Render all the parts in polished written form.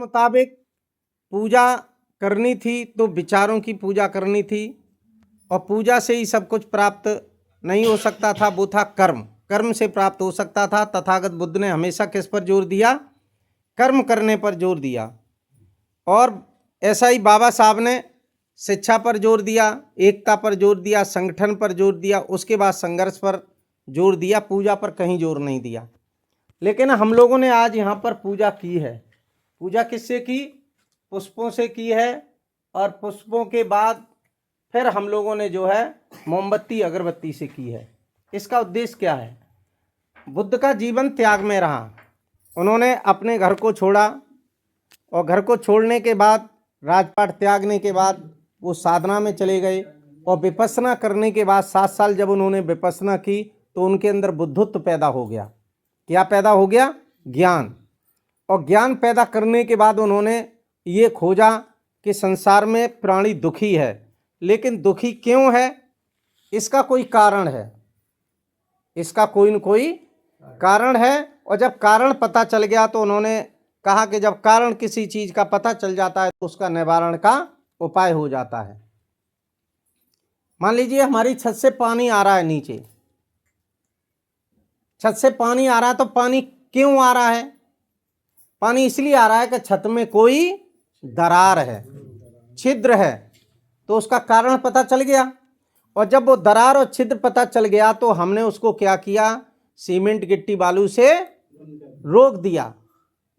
मुताबिक पूजा करनी थी तो विचारों की पूजा करनी थी, और पूजा से ही सब कुछ प्राप्त नहीं हो सकता था, वो था कर्म। कर्म से प्राप्त हो सकता था। तथागत बुद्ध ने हमेशा किस पर जोर दिया? कर्म करने पर जोर दिया। और ऐसा ही बाबा साहब ने शिक्षा पर जोर दिया, एकता पर जोर दिया, संगठन पर जोर दिया, उसके बाद संघर्ष पर जोर दिया, पूजा पर कहीं जोर नहीं दिया। लेकिन हम लोगों ने आज यहाँ पर पूजा की है। पूजा किससे की? पुष्पों से की है। और पुष्पों के बाद फिर हम लोगों ने जो है मोमबत्ती अगरबत्ती से की है। इसका उद्देश्य क्या है? बुद्ध का जीवन त्याग में रहा। उन्होंने अपने घर को छोड़ा, और घर को छोड़ने के बाद, राजपाट त्यागने के बाद वो साधना में चले गए। और विपश्यना करने के बाद 7 साल जब उन्होंने विपश्यना की तो उनके अंदर बुद्धत्व पैदा हो गया। क्या पैदा हो गया? ज्ञान। और ज्ञान पैदा करने के बाद उन्होंने ये खोजा कि संसार में प्राणी दुखी है, लेकिन दुखी क्यों है? इसका कोई कारण है, इसका कोई न कोई कारण है। और जब कारण पता चल गया तो उन्होंने कहा कि जब कारण किसी चीज का पता चल जाता है तो उसका निवारण का उपाय हो जाता है। मान लीजिए हमारी छत से पानी आ रहा है नीचे, छत से पानी आ रहा है, तो पानी क्यों आ रहा है? पानी इसलिए आ रहा है कि छत में कोई दरार है, छिद्र है, तो उसका कारण पता चल गया। और जब वो दरार और छिद्र पता चल गया तो हमने उसको क्या किया? सीमेंट गिट्टी बालू से रोक दिया।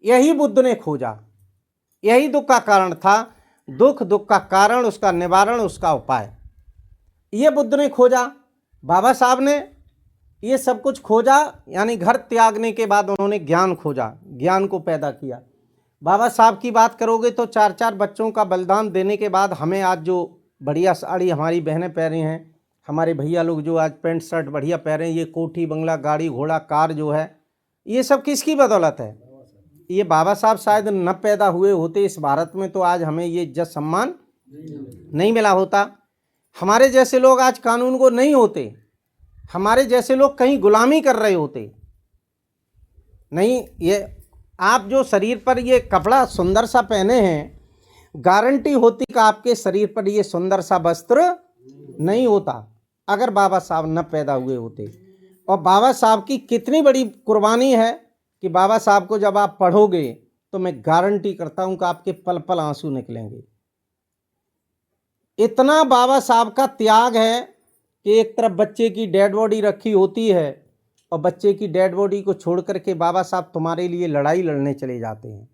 यही बुद्ध ने खोजा, यही दुख का कारण था। दुख का कारण, उसका निवारण, उसका उपाय, ये बुद्ध ने खोजा। बाबा साहब ने ये सब कुछ खोजा, यानी घर त्यागने के बाद उन्होंने ज्ञान खोजा, ज्ञान को पैदा किया। बाबा साहब की बात करोगे तो 4-4 बच्चों का बलिदान देने के बाद हमें आज जो बढ़िया साड़ी हमारी बहनें पहने हैं, हमारे भैया लोग जो आज पैंट शर्ट बढ़िया पहने, ये कोठी बंगला गाड़ी घोड़ा कार जो है, ये सब किसकी बदौलत है? ये बाबा साहब शायद न पैदा हुए होते इस भारत में तो आज हमें ये इज्जत सम्मान नहीं मिला होता। हमारे जैसे लोग आज कानून को नहीं होते, हमारे जैसे लोग कहीं गुलामी कर रहे होते नहीं। ये आप जो शरीर पर ये कपड़ा सुंदर सा पहने हैं, गारंटी होती कि आपके शरीर पर ये सुंदर सा वस्त्र नहीं होता अगर बाबा साहब न पैदा हुए होते। और बाबा साहब की कितनी बड़ी कुर्बानी है कि बाबा साहब को जब आप पढ़ोगे तो मैं गारंटी करता हूं कि आपके पल पल आंसू निकलेंगे। इतना बाबा साहब का त्याग है कि एक तरफ बच्चे की डेड बॉडी रखी होती है और बच्चे की डेड बॉडी को छोड़ करके बाबा साहब तुम्हारे लिए लड़ाई लड़ने चले जाते हैं।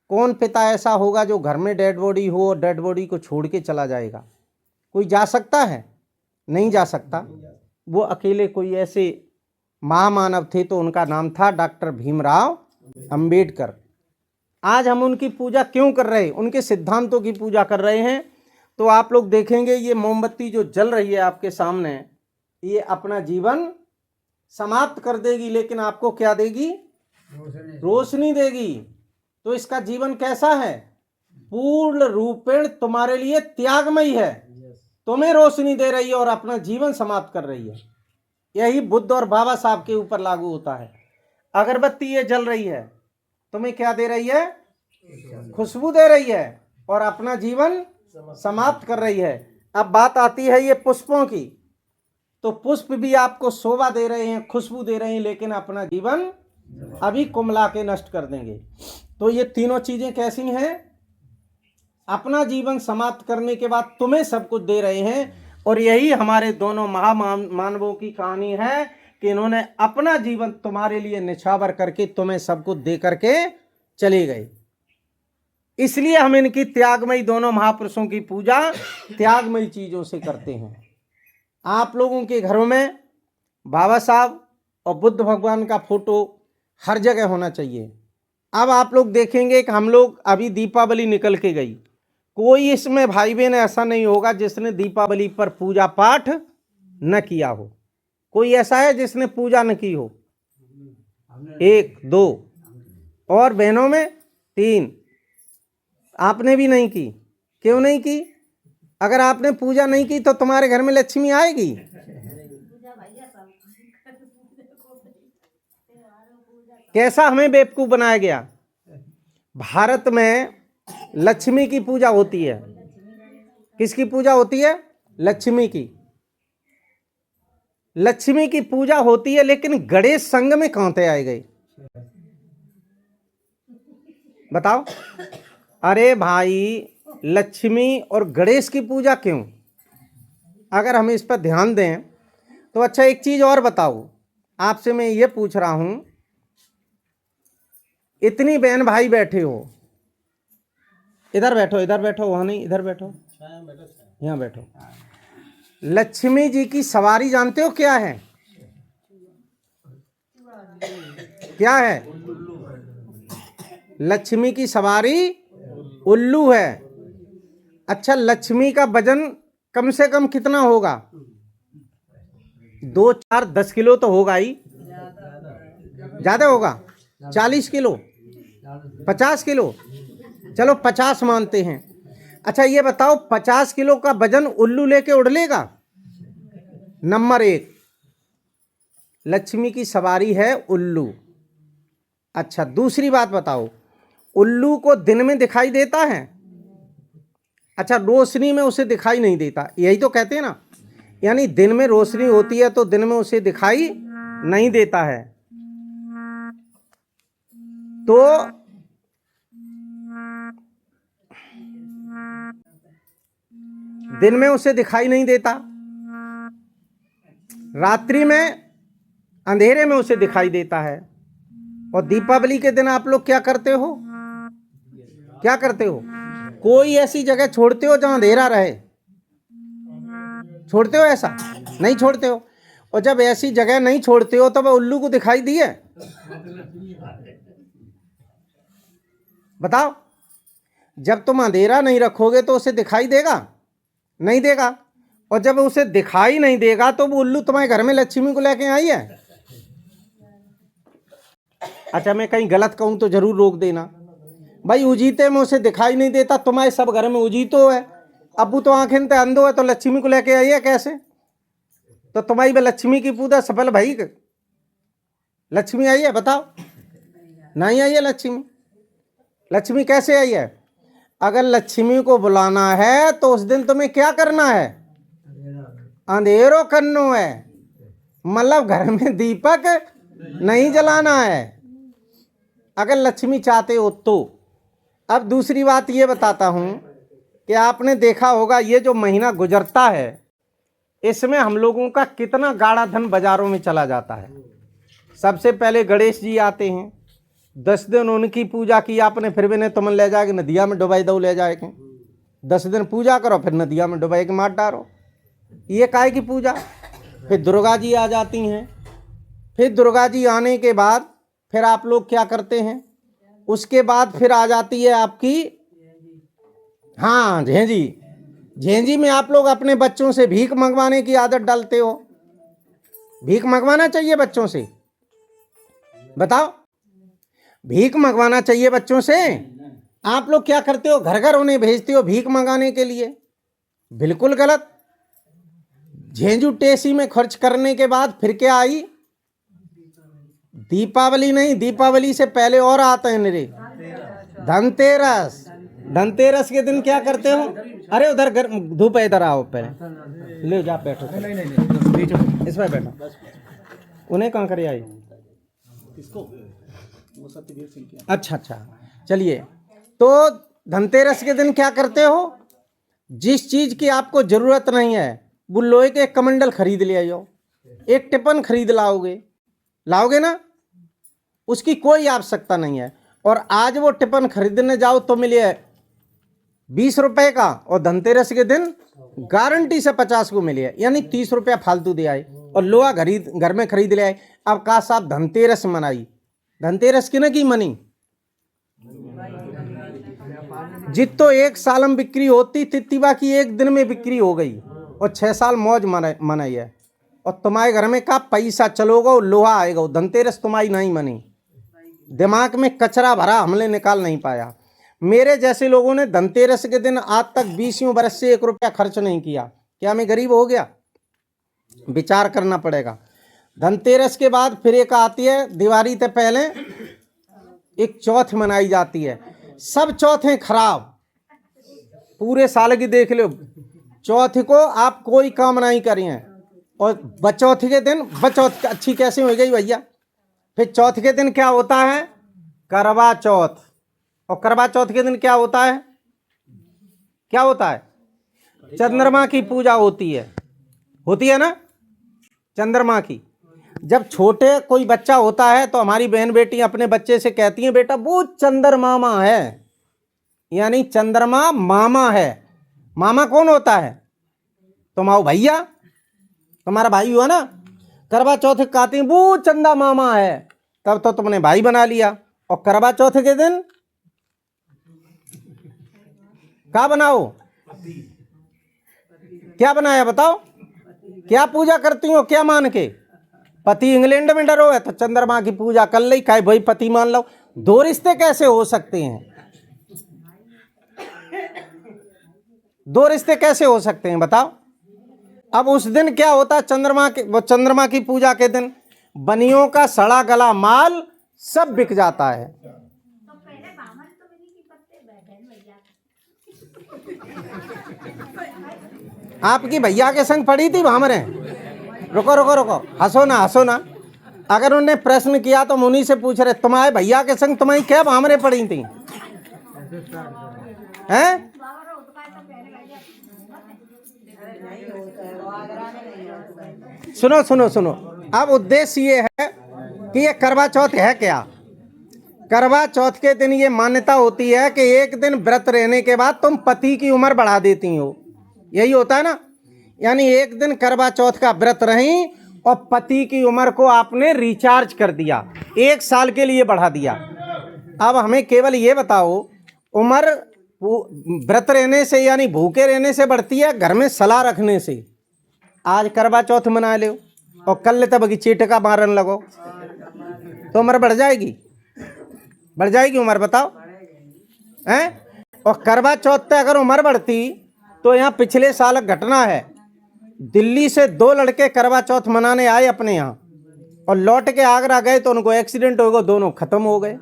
कौन पिता ऐसा होगा जो घर में डेड बॉडी हो और डेड बॉडी को छोड़ के चला जाएगा? कोई जा सकता है? नहीं जा सकता। वो अकेले कोई ऐसे महामानव थे तो उनका नाम था डॉक्टर भीमराव अंबेडकर। आज हम उनकी पूजा क्यों कर रहे हैं? उनके सिद्धांतों की पूजा कर रहे हैं। तो आप लोग देखेंगे ये मोमबत्ती जो जल रही है आपके सामने, ये अपना जीवन समाप्त कर देगी, लेकिन आपको क्या देगी? रोशनी देगी। तो इसका जीवन कैसा है? पूर्ण रूपेण तुम्हारे लिए त्यागमयी है, तुम्हें रोशनी दे रही है और अपना जीवन समाप्त कर रही है। यही बुद्ध और बाबा साहब के ऊपर लागू होता है। अगरबत्ती ये जल रही है, तुम्हें क्या दे रही है? खुशबू दे रही है और अपना जीवन समाप्त कर रही है। अब बात आती है ये पुष्पों की, तो पुष्प भी आपको शोभा दे रहे हैं, खुशबू दे रहे हैं, लेकिन अपना जीवन अभी कुमला के नष्ट कर देंगे। तो ये तीनों चीजें कैसी हैं? अपना जीवन समाप्त करने के बाद तुम्हें सब कुछ दे रहे हैं। और यही हमारे दोनों महामानवों की कहानी है कि इन्होंने अपना जीवन तुम्हारे लिए निछावर करके तुम्हें सब कुछ दे करके चले गए। इसलिए हम इनकी त्यागमयी, दोनों महापुरुषों की पूजा त्यागमयी चीजों से करते हैं। आप लोगों के घरों में बाबा साहब और बुद्ध भगवान का फोटो हर जगह होना चाहिए। अब आप लोग देखेंगे कि हम लोग अभी दीपावली निकल के गई, कोई इसमें भाई बहन ऐसा नहीं होगा जिसने दीपावली पर पूजा पाठ न किया हो। कोई ऐसा है जिसने पूजा न की हो? 1 2 और बहनों में 3। आपने भी नहीं की। क्यों नहीं की? अगर आपने पूजा नहीं की तो तुम्हारे घर में लक्ष्मी आएगी? कैसा हमें बेवकूफ बनाया गया। भारत में लक्ष्मी की पूजा होती है। किसकी पूजा होती है? लक्ष्मी की। लक्ष्मी की पूजा होती है, लेकिन गणेश संघ में कहां से आए गए बताओ? अरे भाई, लक्ष्मी और गणेश की पूजा क्यों? अगर हम इस पर ध्यान दें तो अच्छा, एक चीज और बताओ, आपसे मैं ये पूछ रहा हूं, इतनी बहन भाई बैठे हो, इधर बैठो, इधर बैठो, वहां नहीं, इधर बैठो, यहाँ बैठो। लक्ष्मी जी की सवारी जानते हो क्या है? क्या है? लक्ष्मी की सवारी उल्लू है। अच्छा, लक्ष्मी का वजन कम से कम कितना होगा? 2, 4, 10 किलो तो होगा ही। ज्यादा होगा? 40 किलो, 50 किलो, चलो 50 मानते हैं। अच्छा ये बताओ, 50 किलो का वजन उल्लू लेके उड़ लेगा? नंबर 1, लक्ष्मी की सवारी है उल्लू। अच्छा, दूसरी बात बताओ, उल्लू को दिन में दिखाई देता है? अच्छा, रोशनी में उसे दिखाई नहीं देता, यही तो कहते हैं ना, यानी दिन में रोशनी होती है तो दिन में उसे दिखाई नहीं देता है। तो दिन में उसे दिखाई नहीं देता, रात्रि में अंधेरे में उसे दिखाई देता है। और दीपावली के दिन आप लोग क्या करते हो? क्या करते हो? कोई ऐसी जगह छोड़ते हो जहां अंधेरा रहे? छोड़ते हो? ऐसा नहीं छोड़ते हो। और जब ऐसी जगह नहीं छोड़ते हो तब उल्लू को दिखाई दिए? बताओ, जब तुम अंधेरा नहीं रखोगे तो उसे दिखाई देगा? नहीं देगा। और जब उसे दिखाई नहीं देगा तो वो उल्लू तुम्हारे घर में लक्ष्मी को लेके आई है? अच्छा, मैं कहीं गलत कहूं तो जरूर रोक देना भाई। उजीते में उसे दिखाई नहीं देता, तुम्हारे सब घर में उजीतो है, अबू तो आंखें ते अंधो है, तो लक्ष्मी को लेके आई है कैसे? तो तुम्हारी भी लक्ष्मी की पूजा सफल भाई? लक्ष्मी आई है? बताओ। नहीं आई है लक्ष्मी। लक्ष्मी कैसे आई है? अगर लक्ष्मी को बुलाना है तो उस दिन तुम्हें क्या करना है? अंधेरो करनो है, मतलब घर में दीपक नहीं जलाना है, अगर लक्ष्मी चाहते हो तो। अब दूसरी बात ये बताता हूं कि आपने देखा होगा, ये जो महीना गुजरता है इसमें हम लोगों का कितना गाढ़ा धन बाजारों में चला जाता है। सबसे पहले गणेश जी आते हैं, 10 दिन उनकी पूजा की आपने, फिर भी नहीं तुमन ले जाके नदिया में डुबाई दो, ले जाके 10 दिन पूजा करो, फिर नदिया में डुबाई के मार डालो, ये काहे की पूजा? फिर दुर्गा जी आ जाती हैं। फिर दुर्गा जी आने के बाद फिर आप लोग क्या करते हैं? उसके बाद फिर आ जाती है आपकी, हाँ, झेंझी। झेंझी में आप लोग अपने बच्चों से भीख मंगवाने की आदत डालते हो। भीख मंगवाना चाहिए बच्चों से? बताओ, भीख मंगवाना चाहिए बच्चों से? आप लोग क्या करते हो? घर घर उन्हें भेजते हो भीख मंगाने के लिए, बिल्कुल गलत। झेंझू टेसी में खर्च करने के बाद फिर क्या आई? दीपावली नहीं, दीपावली से पहले और आता है मेरे धनतेरस। धनतेरस के दिन क्या करते हो? अरे उधर धूप है, इधर आओ, पहले ले जा, बैठो, इस पर बैठो। उन्हें कहाँ करे आई? अच्छा अच्छा, चलिए। तो धनतेरस के दिन क्या करते हो? जिस चीज की आपको जरूरत नहीं है वो लोहे के एक कमंडल खरीद ले आओ, एक टिफन खरीद लाओगे ना, उसकी कोई आवश्यकता नहीं है। और आज वो टिफन खरीदने जाओ तो मिले 20 रुपए का, और धनतेरस के दिन गारंटी से 50 को मिले, यानी 30 रुपया फालतू दे आए और लोहा घर में खरीद ले आए। अब का साहब धनतेरस मनाई, धनतेरस की न की मनी? जितो एक साल में बिक्री होती तित्तीबा की एक दिन में बिक्री हो गई और 6 साल मौज मनाई है। और तुम्हारे घर में का पैसा चलोगा, लोहा आएगा, धनतेरस तुम्हारी नहीं मनी। दिमाग में कचरा भरा, हमने निकाल नहीं पाया। मेरे जैसे लोगों ने धनतेरस के दिन आज तक 20 वर्ष से 1 रुपया खर्च नहीं किया। क्या मैं गरीब हो गया? विचार करना पड़ेगा। धनतेरस के बाद फिर एक आती है दिवाली से पहले, एक चौथ मनाई जाती है। सब चौथें खराब, पूरे साल की देख लो, चौथ को आप कोई काम नहीं करिए, और चौथ के दिन बचौथ अच्छी कैसे हो गई भैया। फिर चौथ के दिन क्या होता है, करवा चौथ, और करवा चौथ के दिन क्या होता है, क्या होता है, चंद्रमा की पूजा होती है ना, चंद्रमा की। जब छोटे कोई बच्चा होता है तो हमारी बहन बेटी अपने बच्चे से कहती हैं, बेटा वो चंद्रमा है, यानी चंद्रमा मामा है। मामा कौन होता है, तुम आओ भैया, तुम्हारा भाई हुआ ना। करवा चौथ कहते हैं वो चंदा मामा है, तब तो तुमने भाई बना लिया। और करवा चौथ के दिन क्या बनाओ, क्या बनाया बताओ, क्या पूजा करती हो, क्या मान के। पति इंग्लैंड में डरो है तो चंद्रमा की पूजा कर ली, काय भाई पति मान लो। दो रिश्ते कैसे हो सकते हैं, दो रिश्ते कैसे हो सकते हैं बताओ। अब उस दिन क्या होता है, चंद्रमा की पूजा के दिन बनियों का सड़ा गला माल सब बिक जाता है। आपकी भैया के संग पड़ी थी भामरे, रुको रुको रुको, हंसो ना। अगर उन्होंने प्रश्न किया तो मुनि से पूछ रहे, तुम्हारे भैया के संग तुम्हारी क्या भामरे पड़ी थी, हैं? सुनो, अब उद्देश्य ये है कि ये करवा चौथ है क्या। करवा चौथ के दिन ये मान्यता होती है कि एक दिन व्रत रहने के बाद तुम पति की उम्र बढ़ा देती हो, यही होता है ना। यानी एक दिन करवा चौथ का व्रत रही और पति की उम्र को आपने रिचार्ज कर दिया, 1 साल के लिए बढ़ा दिया। अब हमें केवल ये बताओ, उम्र व्रत रहने से यानी भूखे रहने से बढ़ती है, घर में सलाह रखने से। आज करवा चौथ मना लो और कल तब की चीटका मारन लगो तो उम्र बढ़ जाएगी उम्र, बताओ हैं। और करवा चौथ तक अगर उम्र बढ़ती तो यहाँ पिछले साल घटना है, दिल्ली से 2 लड़के करवा चौथ मनाने आए अपने यहाँ और लौट के आगरा गए तो उनको एक्सीडेंट हो गया, दोनों खत्म हो गए।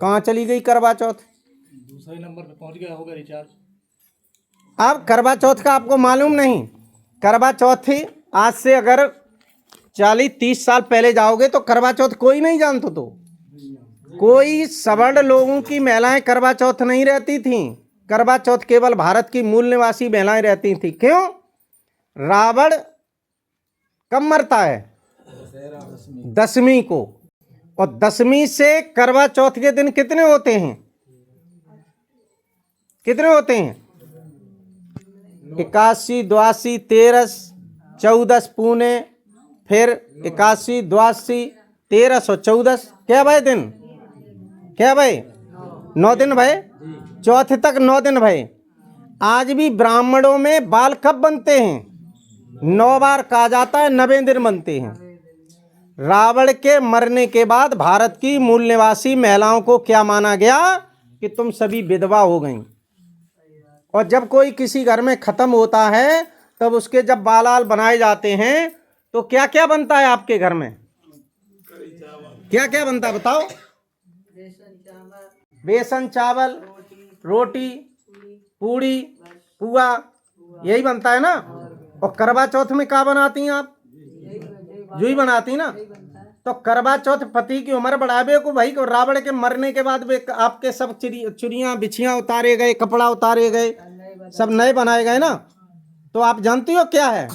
कहाँ चली गई करवा चौथ, दूसरे नंबर पे पहुंच गया होगा रिचार्ज। अब करवा चौथ का आपको मालूम नहीं, करवा चौथ थी आज से अगर 40-30 साल पहले जाओगे तो करवा चौथ कोई नहीं जानता, तो कोई सवर्ण लोगों की महिलाएं करवा चौथ नहीं रहती थीं। करवा चौथ केवल भारत की मूल निवासी महिलाएं रहती थीं। क्यों, रावण कब मरता है, दशमी को, और दशमी से करवा चौथ के दिन कितने होते हैं, 81, 82, 13, 14 पूने, फिर 81, 82, 13 और 14, क्या भाई दिन, क्या भाई 9 दिन भाई, चौथे तक 9 दिन भाई। आज भी ब्राह्मणों में बाल कब बनते हैं, 9 बार कहा जाता है, 90 दिन बनते हैं। रावण के मरने के बाद भारत की मूल निवासी महिलाओं को क्या माना गया कि तुम सभी विधवा हो गई। और जब कोई किसी घर में खत्म होता है तब उसके जब बालाल बनाए जाते हैं तो क्या क्या बनता है आपके घर में, क्या क्या बनता है बताओ। बेसन चावल, रोटी, पूड़ी, पुआ, यही बनता है ना। और करवा चौथ में क्या बनाती हैं आप, जुई बनाती ना। तो करवा चौथ पति की उम्र बढ़ावे को भाई, को रावण के मरने के बाद वे आपके सब चुरियां बिछियां उतारे गए, कपड़ा उतारे गए, सब नए बनाए गए ना। तो आप जानती हो क्या है,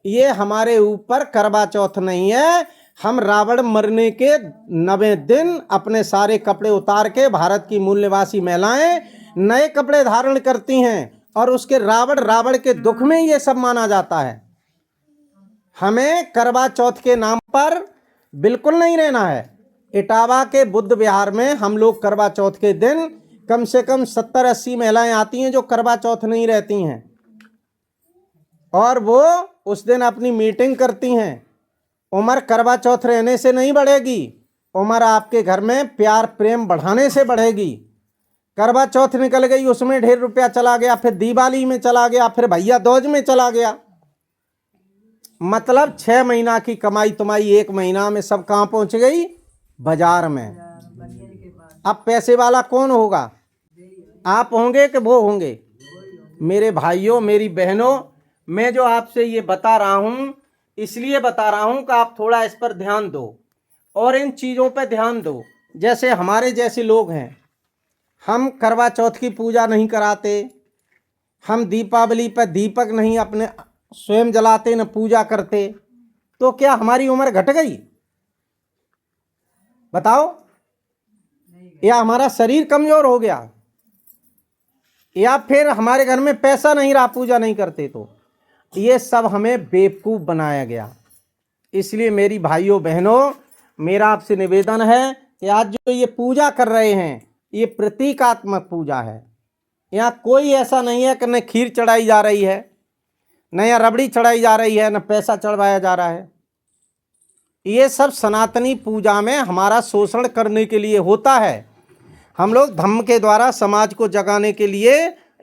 ये हमारे ऊपर करवा चौथ नहीं है। हम रावण मरने के 90 दिन अपने सारे कपड़े उतार के, भारत की मूल निवासी महिलाएं नए कपड़े धारण करती हैं और उसके रावण के दुख में ये सब माना जाता है। हमें करवा चौथ के नाम पर बिल्कुल नहीं रहना है। इटावा के बुद्ध विहार में हम लोग करवा चौथ के दिन कम से कम 70-80 महिलाएं आती हैं जो करवा चौथ नहीं रहती हैं, और वो उस दिन अपनी मीटिंग करती हैं। उम्र करवा चौथ रहने से नहीं बढ़ेगी, उम्र आपके घर में प्यार प्रेम बढ़ाने से बढ़ेगी। करवा चौथ निकल गई, उसमें ढेर रुपया चला गया, फिर दिवाली में चला गया, फिर भैया दूज में चला गया। मतलब 6 महीना की कमाई तुम्हारी 1 महीना में सब कहाँ पहुंच गई, बाजार में। अब पैसे वाला कौन होगा, आप होंगे कि वो होंगे, मेरे भाइयों, मेरी बहनों, मैं जो आपसे ये बता रहा हूँ इसलिए बता रहा हूँ कि आप थोड़ा इस पर ध्यान दो और इन चीज़ों पर ध्यान दो। जैसे हमारे जैसे लोग हैं, हम करवा चौथ की पूजा नहीं कराते, हम दीपावली पर दीपक नहीं अपने स्वयं जलाते, न पूजा करते, तो क्या हमारी उम्र घट गई? बताओ। या हमारा शरीर कमजोर हो गया, या फिर हमारे घर में पैसा नहीं रहा, पूजा नहीं करते? तो ये सब हमें बेवकूफ़ बनाया गया। इसलिए मेरी भाइयों बहनों, मेरा आपसे निवेदन है कि आज जो ये पूजा कर रहे हैं, ये प्रतीकात्मक पूजा है। यहाँ कोई ऐसा नहीं है कि न खीर चढ़ाई जा रही है, न या रबड़ी चढ़ाई जा रही है, न पैसा चढ़वाया जा रहा है। ये सब सनातनी पूजा में हमारा शोषण करने के लिए होता है। हम लोग धम्म के द्वारा समाज को जगाने के लिए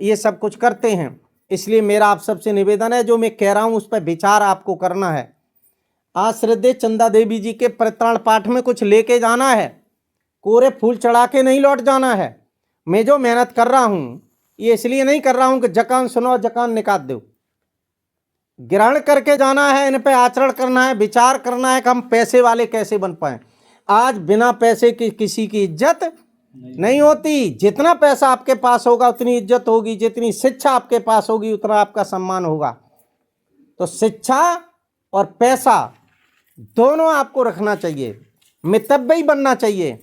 ये सब कुछ करते हैं। इसलिए मेरा आप सबसे निवेदन है, जो मैं कह रहा हूँ उस पर विचार आपको करना है। आज श्रद्धेय चंदा देवी जी के परित्राण पाठ में कुछ लेके जाना है, कोरे फूल चढ़ा के नहीं लौट जाना है। मैं जो मेहनत कर रहा हूँ ये इसलिए नहीं कर रहा हूँ कि जकान सुनो जकान निकाल दो। ग्रहण करके जाना है, इन पे आचरण करना है, विचार करना है कि हम पैसे वाले कैसे बन पाएं। आज बिना पैसे की किसी की इज्जत नहीं होती। जितना पैसा आपके पास होगा उतनी इज्जत होगी, जितनी शिक्षा आपके पास होगी उतना आपका सम्मान होगा। तो शिक्षा और पैसा दोनों आपको रखना चाहिए, मितव्ययी बनना चाहिए।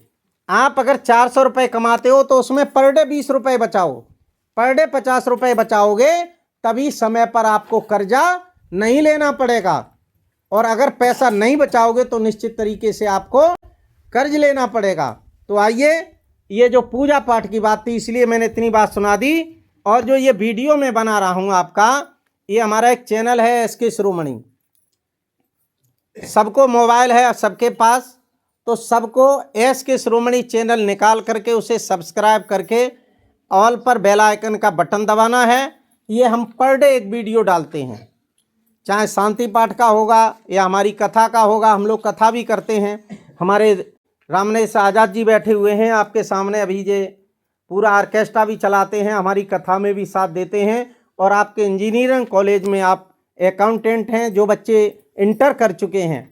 आप अगर 400 रुपये कमाते हो तो उसमें पर डे 20 रुपये बचाओ, पर डे 50 रुपये बचाओगे, तभी समय पर आपको कर्जा नहीं लेना पड़ेगा। और अगर पैसा नहीं बचाओगे तो निश्चित तरीके से आपको कर्ज लेना पड़ेगा। तो आइए, ये जो पूजा पाठ की बात थी इसलिए मैंने इतनी बात सुना दी। और जो ये वीडियो मैं बना रहा हूँ आपका, ये हमारा एक चैनल है SK शिरोमणि। सबको मोबाइल है सबके पास, तो सबको SK शिरोमणि चैनल निकाल करके उसे सब्सक्राइब करके ऑल पर बेल आइकन का बटन दबाना है। ये हम पर डे एक वीडियो डालते हैं, चाहे शांति पाठ का होगा या हमारी कथा का होगा। हम लोग कथा भी करते हैं। हमारे रामनेश आज़ाद जी बैठे हुए हैं आपके सामने, अभी जे पूरा ऑर्केस्ट्रा भी चलाते हैं, हमारी कथा में भी साथ देते हैं। और आपके इंजीनियरिंग कॉलेज में आप अकाउंटेंट हैं, जो बच्चे इंटर कर चुके हैं,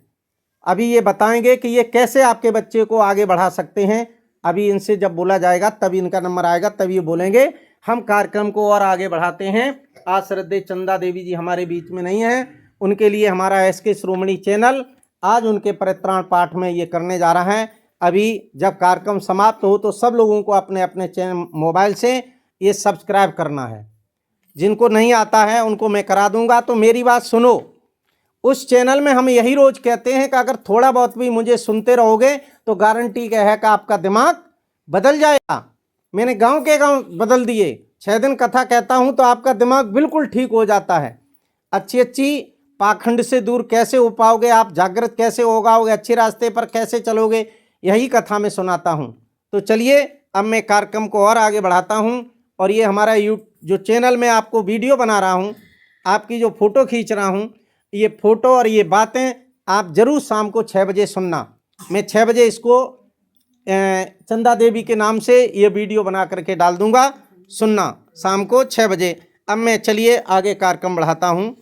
अभी ये बताएंगे कि ये कैसे आपके बच्चे को आगे बढ़ा सकते हैं। अभी इनसे जब बोला जाएगा तभी इनका नंबर आएगा, तभी ये बोलेंगे। हम कार्यक्रम को और आगे बढ़ाते हैं। आज श्रद्धेय चंदा देवी जी हमारे बीच में नहीं हैं, उनके लिए हमारा SK शिरोमणि चैनल आज उनके परित्राण पाठ में ये करने जा रहा है। अभी जब कार्यक्रम समाप्त हो तो सब लोगों को अपने अपने चैनल मोबाइल से ये सब्सक्राइब करना है। जिनको नहीं आता है उनको मैं करा दूंगा। तो मेरी बात सुनो, उस चैनल में हम यही रोज़ कहते हैं कि अगर थोड़ा बहुत भी मुझे सुनते रहोगे तो गारंटी क्या है कि आपका दिमाग बदल जाएगा। मैंने गांव के गांव बदल दिए। 6 दिन कथा कहता हूं तो आपका दिमाग बिल्कुल ठीक हो जाता है। अच्छी पाखंड से दूर कैसे हो पाओगे, आप जागृत कैसे हो पाओगे, अच्छे रास्ते पर कैसे चलोगे, यही कथा में सुनाता हूं। तो चलिए अब मैं कार्यक्रम को और आगे बढ़ाता हूं। और ये हमारा जो चैनल में आपको वीडियो बना रहा हूं, आपकी जो फ़ोटो खींच रहा हूं, ये फ़ोटो और ये बातें आप ज़रूर शाम को 6 बजे सुनना। मैं 6 बजे इसको चंदा देवी के नाम से ये वीडियो बना करके डाल दूंगा, सुनना शाम को 6 बजे। अब मैं चलिए आगे कार्यक्रम बढ़ाता हूँ।